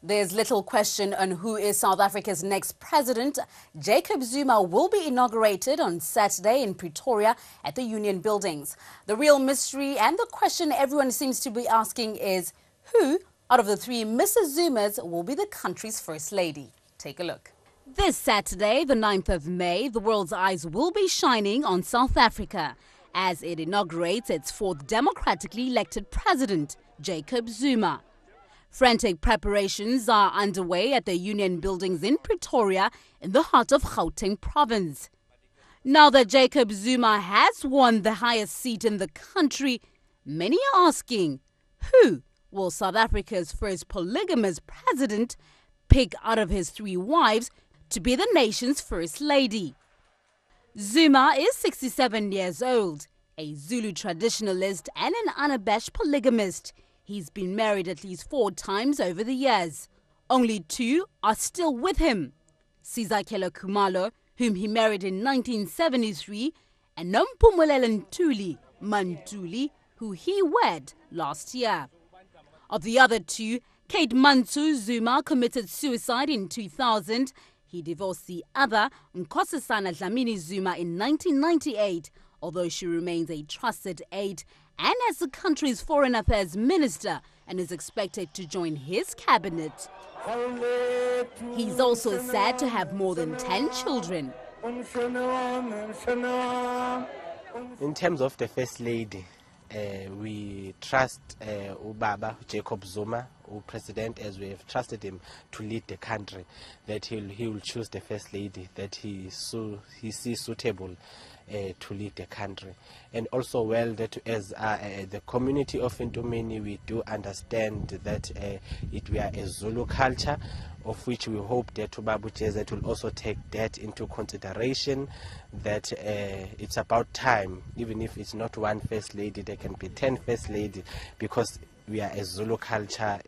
There's little question on who is South Africa's next president. Jacob Zuma will be inaugurated on Saturday in Pretoria at the Union Buildings. The real mystery and the question everyone seems to be asking is who out of the three Mrs. Zumas will be the country's first lady? Take a look. This Saturday, the 9th of May, the world's eyes will be shining on South Africa as it inaugurates its fourth democratically elected president, Jacob Zuma. Frantic preparations are underway at the Union Buildings in Pretoria in the heart of Gauteng province. Now that Jacob Zuma has won the highest seat in the country, many are asking, who will South Africa's first polygamous president pick out of his three wives to be the nation's first lady? Zuma is 67 years old, a Zulu traditionalist and an unabashed polygamist. He's been married at least 4 times over the years. Only 2 are still with him. Sizakela Khumalo, whom he married in 1973, and Nompumulelo Ntuli Mantuli, who he wed last year. Of the other 2, Kate Mantsu Zuma committed suicide in 2000. He divorced the other, Nkosazana Dlamini Zuma, in 1998, although she remains a trusted aide and as the country's foreign affairs minister and is expected to join his cabinet. He's also said to have more than 10 children. In terms of the First Lady, we trust Ubaba Jacob Zuma, who President, as we have trusted him to lead the country, that he will choose the First Lady that he sees suitable to lead the country. And also well that as the community of Ntumeni, we do understand that we are a Zulu culture, of which we hope that Ubaba Jezet will also take that into consideration, that it's about time, even if it's not one First Lady, there can be 10 First Lady, because we are a Zulu culture.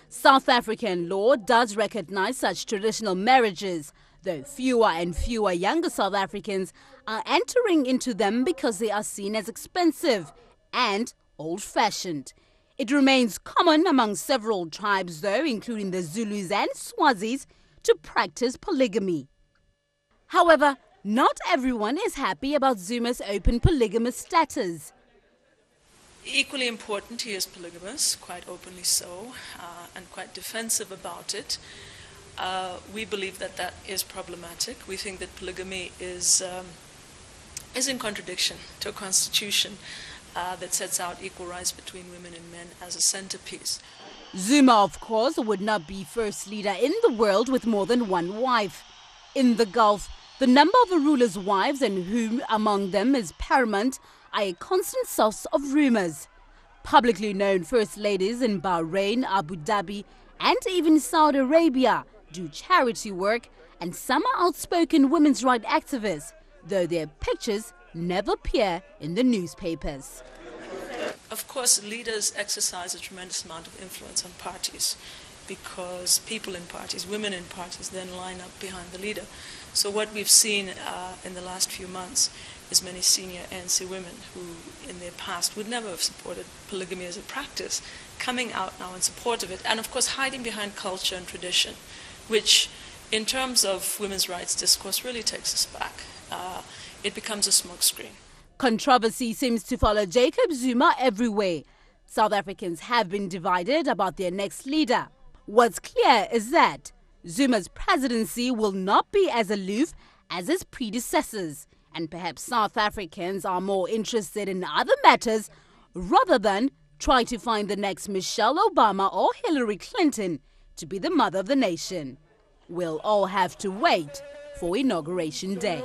South African law does recognize such traditional marriages, though fewer and fewer younger South Africans are entering into them because they are seen as expensive and old-fashioned. It remains common among several tribes, though, including the Zulus and Swazis, to practice polygamy. However, not everyone is happy about Zuma's open polygamous status. Equally important, he is polygamous, quite openly so, and quite defensive about it. We believe that that is problematic. We think that polygamy is in contradiction to a constitution that sets out equal rights between women and men as a centerpiece. Zuma, of course, would not be first leader in the world with more than one wife. In the Gulf, the number of a ruler's wives, and whom among them is paramount, are a constant source of rumors. Publicly known first ladies in Bahrain, Abu Dhabi, and even Saudi Arabia do charity work, and some are outspoken women's rights activists, though their pictures never appear in the newspapers. Of course, leaders exercise a tremendous amount of influence on parties, because people in parties, women in parties, then line up behind the leader. So what we've seen in the last few months is many senior ANC women who in their past would never have supported polygamy as a practice, coming out now in support of it, and of course hiding behind culture and tradition, which in terms of women's rights discourse really takes us back. It becomes a smokescreen. Controversy seems to follow Jacob Zuma everywhere. South Africans have been divided about their next leader. What's clear is that Zuma's presidency will not be as aloof as his predecessors, and perhaps South Africans are more interested in other matters rather than try to find the next Michelle Obama or Hillary Clinton to be the mother of the nation. We'll all have to wait for Inauguration Day.